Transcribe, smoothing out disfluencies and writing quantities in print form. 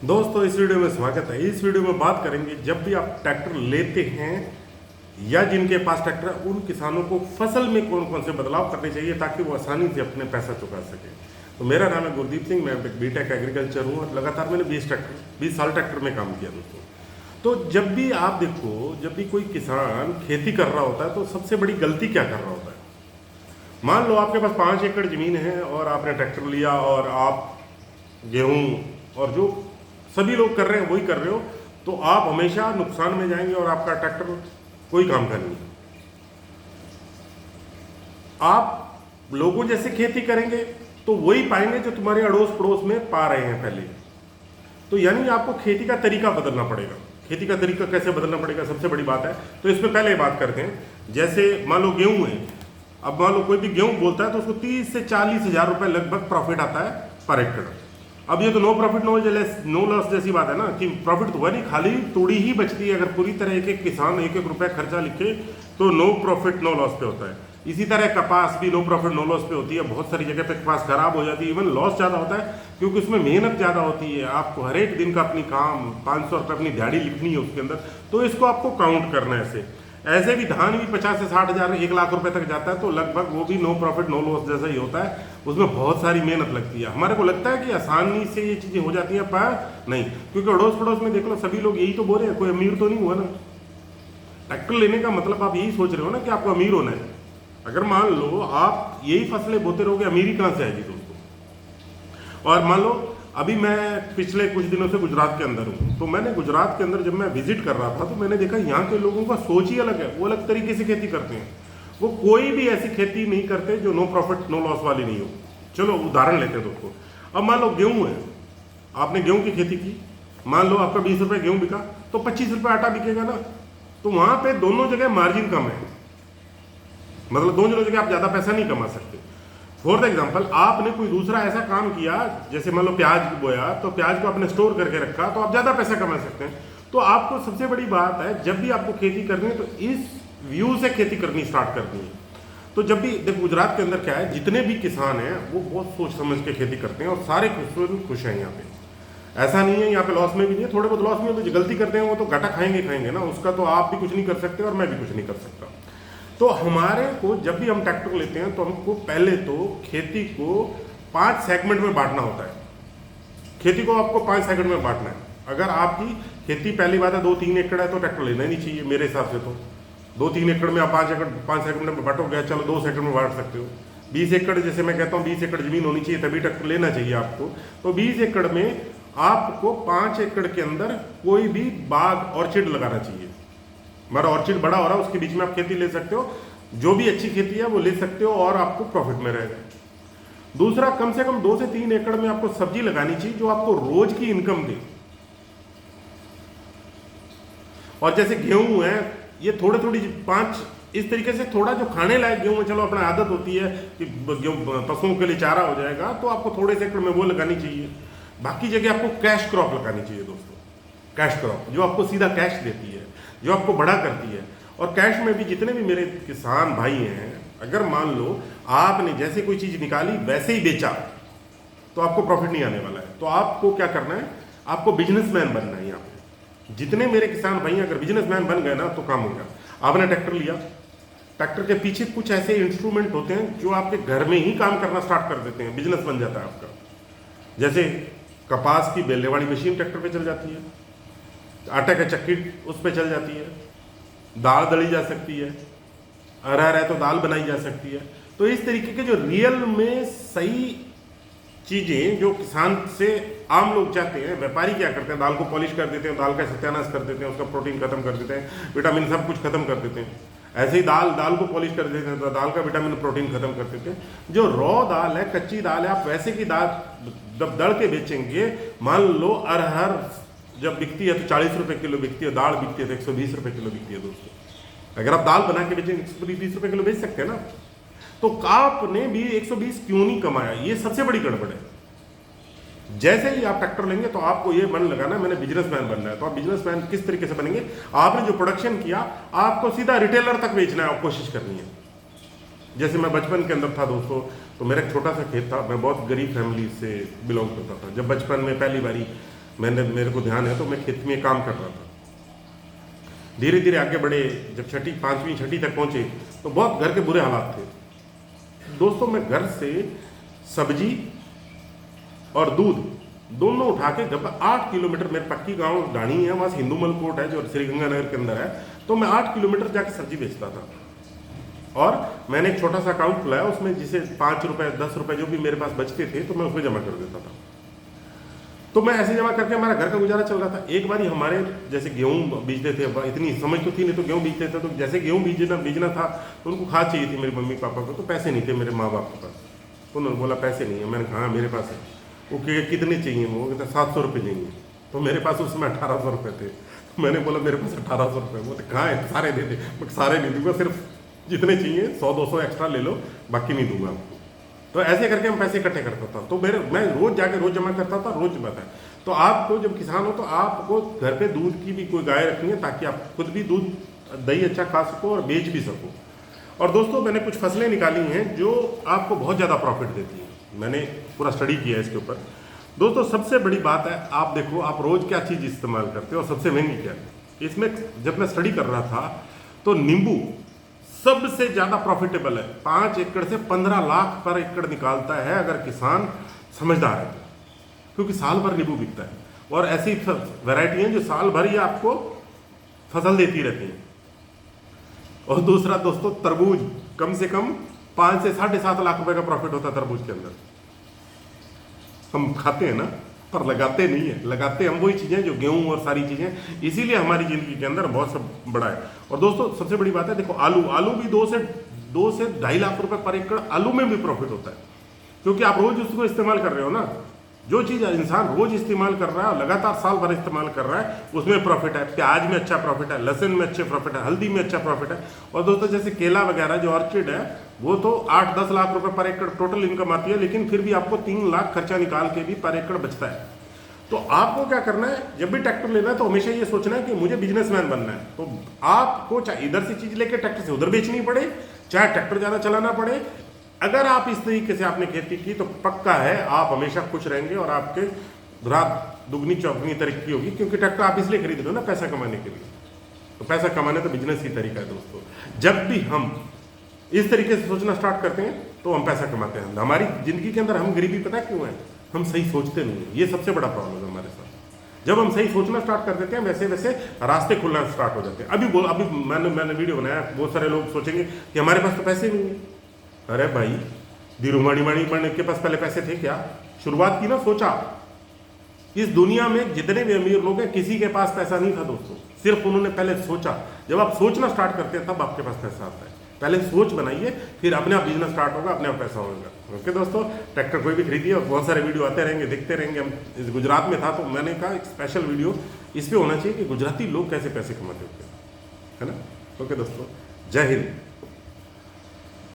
दोस्तों इस वीडियो में स्वागत है। इस वीडियो में बात करेंगे जब भी आप ट्रैक्टर लेते हैं या जिनके पास ट्रैक्टर है उन किसानों को फसल में कौन कौन से बदलाव करने चाहिए ताकि वो आसानी से अपने पैसा चुका सके। तो मेरा नाम है गुरदीप सिंह, मैं बीटेक एग्रीकल्चर हूँ और लगातार मैंने 20 साल ट्रैक्टर में काम किया दोस्तों। तो जब भी आप देखो, जब भी कोई किसान खेती कर रहा होता है तो सबसे बड़ी गलती क्या कर रहा होता है। मान लो आपके पास 5 एकड़ ज़मीन है और आपने ट्रैक्टर लिया और आप गेहूँ और जो सभी लोग कर रहे हैं वही कर रहे हो, तो आप हमेशा नुकसान में जाएंगे और आपका ट्रैक्टर कोई काम का नहीं है। आप लोगों जैसे खेती करेंगे तो वही पाएंगे जो तुम्हारे अड़ोस पड़ोस में पा रहे हैं पहले। तो यानी आपको खेती का तरीका बदलना पड़ेगा। खेती का तरीका कैसे बदलना पड़ेगा, सबसे बड़ी बात है। तो इसमें पहले बात करते हैं, जैसे मान लो गेहूं है। अब मान लो कोई भी गेहूं बोलता है तो उसको 30 से 40 हज़ार रुपए लगभग प्रॉफिट आता है पर एकड़। अब ये तो नो प्रॉफिट नो लॉस जैसी बात है ना, कि प्रॉफिट तो हुआ नहीं, खाली तोड़ी ही बचती है। अगर पूरी तरह एक किसान एक रुपया खर्चा लिखे तो नो प्रॉफिट नो लॉस पे होता है। इसी तरह कपास भी नो प्रॉफिट नो लॉस पे होती है। बहुत सारी जगह पे कपास खराब हो जाती है, इवन लॉस ज़्यादा होता है क्योंकि उसमें मेहनत ज़्यादा होती है। आपको हर एक दिन का अपनी काम 500 रुपये अपनी दिहाड़ी लिखनी है उसके अंदर, तो इसको आपको काउंट करना है। ऐसे भी धान भी 50 से 60 हज़ार 1 लाख रुपए तक जाता है, तो लगभग वो भी नो प्रॉफिट नो लॉस जैसा ही होता है। उसमें बहुत सारी मेहनत लगती है। हमारे को लगता है कि आसानी से ये चीज़ें हो जाती हैं, पर नहीं, क्योंकि अड़ोस पड़ोस में देख लो सभी लोग यही तो बोल रहे हैं, कोई अमीर तो नहीं हुआ ना। ट्रैक्टर लेने का मतलब आप यही सोच रहे हो ना कि आपको अमीर होना है। अगर मान लो आप यही फसलें बोते रहोगे, अमीरी कहाँ से आएगी दोस्तों। और मान लो अभी मैं पिछले कुछ दिनों से गुजरात के अंदर हूँ, तो मैंने गुजरात के अंदर जब मैं विजिट कर रहा था तो मैंने देखा यहाँ के लोगों का सोच ही अलग है। वो अलग तरीके से खेती करते हैं। वो कोई भी ऐसी खेती नहीं करते जो नो प्रॉफिट नो लॉस वाली नहीं हो। चलो उदाहरण लेते हैं दोस्तों। अब मान लो गेहूँ है, आपने गेहूँ की खेती की, मान लो आपका 20 रुपये गेहूँ बिका तो 25 रुपये आटा बिकेगा ना। तो वहाँ पे दोनों जगह मार्जिन कम है, मतलब दोनों जगह आप ज़्यादा पैसा नहीं कमा सकते। फॉर द एग्जाम्पल आपने कोई दूसरा ऐसा काम किया, जैसे मान लो प्याज बोया तो प्याज को आपने स्टोर करके रखा, तो आप ज़्यादा पैसा कमा सकते हैं। तो आपको सबसे बड़ी बात है, जब भी आपको खेती करनी है तो इस व्यू से खेती करनी स्टार्ट करनी है। तो जब भी देखो गुजरात के अंदर क्या है, जितने भी किसान हैं वो बहुत सोच समझ के खेती करते हैं और सारे खुश हैं यहाँ पे। ऐसा नहीं है यहाँ पे लॉस में भी नहीं है, थोड़े बहुत लॉस में भी गलती करते हैं वो तो घाटा खाएंगे ना, उसका तो आप भी कुछ नहीं कर सकते और मैं भी कुछ नहीं कर सकता। तो हमारे को जब भी हम ट्रैक्टर लेते हैं तो हमको पहले तो खेती को 5 सेगमेंट में बांटना होता है। खेती को आपको 5 सेगमेंट में बांटना है। अगर आपकी खेती पहली बात है 2-3 एकड़ है तो ट्रैक्टर लेना ही नहीं चाहिए मेरे हिसाब से। तो 2-3 एकड़ में आप 5 सेगमेंट में बांटोगे, चलो 2 सेगमेंट में बांट सकते हो। 20 एकड़ जैसे मैं कहता हूँ 20 एकड़ जमीन होनी चाहिए तभी ट्रैक्टर लेना चाहिए आपको। तो 20 एकड़ में आपको 5 एकड़ के अंदर कोई भी बाग ऑर्चिड लगाना चाहिए। हमारा ऑर्चिड बड़ा हो रहा है, उसके बीच में आप खेती ले सकते हो, जो भी अच्छी खेती है वो ले सकते हो और आपको प्रॉफिट में रहेगा। दूसरा, कम से कम 2 से 3 एकड़ में आपको सब्जी लगानी चाहिए जो आपको रोज की इनकम दे। और जैसे गेहूं है, ये थोड़ी 5 इस तरीके से थोड़ा जो खाने लायक गेहूं है, चलो अपना आदत होती है कि गेहूं पशुओं के लिए चारा हो जाएगा, तो आपको थोड़े से एकड़ में वो लगानी चाहिए। बाकी जगह आपको कैश क्रॉप लगानी चाहिए दोस्तों। कैश क्रॉप जो आपको सीधा कैश देती है, जो आपको बड़ा करती है। और कैश में भी जितने भी मेरे किसान भाई हैं, अगर मान लो आपने जैसे कोई चीज़ निकाली वैसे ही बेचा तो आपको प्रॉफिट नहीं आने वाला है। तो आपको क्या करना है, आपको बिजनेसमैन बनना है। यहाँ पे जितने मेरे किसान भाई हैं, अगर बिजनेसमैन बन गए ना तो काम हो गया। आपने ट्रैक्टर लिया, ट्रैक्टर के पीछे कुछ ऐसे इंस्ट्रूमेंट होते हैं जो आपके घर में ही काम करना स्टार्ट कर देते हैं, बिजनेस बन जाता है आपका। जैसे कपास की बेलने वाली मशीन ट्रैक्टर पे चल जाती है, आटे का चक्की उस पर चल जाती है, दाल दली जा सकती है, अरहर है तो दाल बनाई जा सकती है। तो इस तरीके के जो रियल में सही चीज़ें जो किसान से आम लोग चाहते हैं, व्यापारी क्या करते हैं, दाल को पॉलिश कर देते हैं, दाल का सत्यानाश कर देते हैं, उसका प्रोटीन खत्म कर देते हैं, विटामिन सब कुछ खत्म कर देते हैं। ऐसे ही दाल को पॉलिश कर देते हैं तो दाल का विटामिन प्रोटीन खत्म कर देते हैं। जो रॉ दाल है, कच्ची दाल है, आप वैसे की दाल जब दड़ के बेचेंगे, मान लो अरहर जब बिकती है तो 40 रुपये किलो बिकती है, दाल बिकती है तो 120 रुपये किलो बिकती है दोस्तों। अगर आप दाल बना के बेचेंगे 120 रुपये किलो बेच सकते हैं ना। तो आपने भी 120 क्यों नहीं कमाया, ये सबसे बड़ी गड़बड़ है। जैसे ही आप ट्रैक्टर लेंगे तो आपको ये मन लगाना है मैंने बिजनेसमैन बनना है। तो आप बिजनेसमैन किस तरीके से बनेंगे, आपने जो प्रोडक्शन किया आपको सीधा रिटेलर तक बेचना है, कोशिश करनी है। जैसे मैं बचपन के अंदर था दोस्तों, तो मेरा एक छोटा सा खेत था, मैं बहुत गरीब फैमिली से बिलोंग करता था। जब बचपन में पहली बारी मेरे को ध्यान है, तो मैं खेत में काम कर रहा था। धीरे धीरे आगे बढ़े, जब छठी, पाँचवीं छठी तक पहुँचे तो बहुत घर के बुरे हालात थे दोस्तों। मैं घर से सब्जी और दूध दोनों उठा के, जब 8 किलोमीटर, मेरे पक्की गांव डाणी है, वहाँ से हिंदूमल कोट है जो श्रीगंगानगर के अंदर है, तो मैं 8 किलोमीटर जाके सब्जी बेचता था। और मैंने एक छोटा सा अकाउंट खुलाया, उसमें जिसे 5 रुपए 10 रुपए जो भी मेरे पास बचते थे तो मैं उसमें जमा कर देता था। तो मैं ऐसे जमा करके हमारा घर का गुजारा चल रहा था। एक बार ही हमारे जैसे गेहूँ बीजते थे, इतनी समझ तो थी नहीं, तो गेहूँ बीजते थे, तो जैसे गेहूँ बीजना था तो उनको खाद चाहिए थी मेरे मम्मी पापा को, तो पैसे नहीं थे मेरे माँ बाप के पास। तो उन्होंने बोला पैसे नहीं है। मैंने कहा हाँ मेरे पास है। वो कितने चाहिए? वो कहता 700 रुपये चाहिए। तो मेरे पास उसमें 1800 रुपये थे। तो मैंने बोला मेरे पास 1800 रुपये। वो तो कहाँ है? सारे दे दे। सारे नहीं दूंगा, सिर्फ जितने चाहिए 100-200 एक्स्ट्रा ले लो, बाकी नहीं दूंगा आपको। तो ऐसे करके हम पैसे इकट्ठे करता था। तो मैं रोज जाके रोज जमा करता था, रोज जमा था। तो आपको जब किसान हो तो आपको घर पे दूध की भी कोई गाय रखनी है, ताकि आप खुद भी दूध दही अच्छा खा सको और बेच भी सको। और दोस्तों मैंने कुछ फसलें निकाली हैं जो आपको बहुत ज़्यादा प्रॉफिट देती हैं। मैंने पूरा स्टडी किया है इसके ऊपर। दोस्तों सबसे बड़ी बात है, आप देखो आप रोज़ क्या चीज़ इस्तेमाल करते हो और सबसे महंगी क्या है। इसमें जब मैं स्टडी कर रहा था तो नींबू सबसे ज़्यादा प्रॉफिटेबल है। 5 एकड़ से 15 लाख पर एकड़ निकालता है अगर किसान समझदार है, क्योंकि साल भर नींबू बिकता है। और ऐसी वैरायटी हैं जो साल भर ही आपको फसल देती रहती हैं। और दूसरा दोस्तों तरबूज, कम से कम 5 से 7.5 लाख रुपए का प्रॉफिट होता है तरबूज के अंदर। हम खाते हैं ना, पर लगाते नहीं है। लगाते हम वही चीज़ें जो गेहूं और सारी चीज़ें, इसीलिए हमारी ज़िंदगी के अंदर बहुत सब बड़ा है। और दोस्तों सबसे बड़ी बात है, देखो आलू भी 2 से 2.5 लाख रुपए पर एकड़ आलू में भी प्रॉफिट होता है, क्योंकि आप रोज उसको इस्तेमाल कर रहे हो ना। जो चीज़ इंसान रोज इस्तेमाल कर रहा है, लगातार साल भर इस्तेमाल कर रहा है, उसमें प्रॉफिट है। प्याज में अच्छा प्रॉफिट है, लहसुन में अच्छे प्रॉफिट है, हल्दी में अच्छा प्रॉफिट है। और दोस्तों जैसे केला वगैरह जो ऑर्चिड है, वो तो 8-10 लाख रुपए पर एकड़ टोटल इनकम आती है, लेकिन फिर भी आपको 3 लाख खर्चा निकाल के भी पर एकड़ बचता है। तो आपको क्या करना है, जब भी ट्रैक्टर लेना है तो हमेशा ये सोचना है कि मुझे बिजनेसमैन बनना है। तो आपको चाहे इधर से चीज़ लेके ट्रैक्टर से उधर बेचनी पड़े, चाहे ट्रैक्टर ज़्यादा चलाना पड़े, अगर आप इस तरीके से आपने खेती की तो पक्का है आप हमेशा खुश रहेंगे और आपके रात दुगनी चौगनी तरक्की होगी। क्योंकि ट्रैक्टर आप इसलिए खरीद रहे हो ना, पैसा कमाने के लिए। तो पैसा कमाने तो बिजनेस ही तरीका है दोस्तों। जब भी हम इस तरीके से सोचना स्टार्ट करते हैं तो हम पैसा कमाते हैं। हमारी जिंदगी के अंदर हम गरीबी पता क्यों है? हम सही सोचते नहीं है। ये सबसे बड़ा प्रॉब्लम है हमारे साथ। जब हम सही सोचना स्टार्ट कर देते हैं, वैसे वैसे रास्ते खुलना स्टार्ट हो जाते हैं। अभी मैंने वीडियो बनाया, बहुत सारे लोग सोचेंगे कि हमारे पास तो पैसे नहीं है। अरे भाई, धीरूमणि मणि के पास पहले पैसे थे क्या? शुरुआत की ना, सोचा। इस दुनिया में जितने भी अमीर लोग हैं, किसी के पास पैसा नहीं था दोस्तों, सिर्फ उन्होंने पहले सोचा। जब आप सोचना स्टार्ट करते हैं तब आपके पास पैसा आता है। पहले सोच बनाइए, फिर अपने आप बिजनेस स्टार्ट होगा, अपने आप पैसा होगा। ओके दोस्तों, ट्रैक्टर कोई भी खरीदिए, और बहुत सारे वीडियो आते रहेंगे, देखते रहेंगे। हम इस गुजरात में था तो मैंने कहा एक स्पेशल वीडियो इस पर होना चाहिए कि गुजराती लोग कैसे पैसे कमाते होते हैं, है ना। ओके दोस्तों, जय हिंद।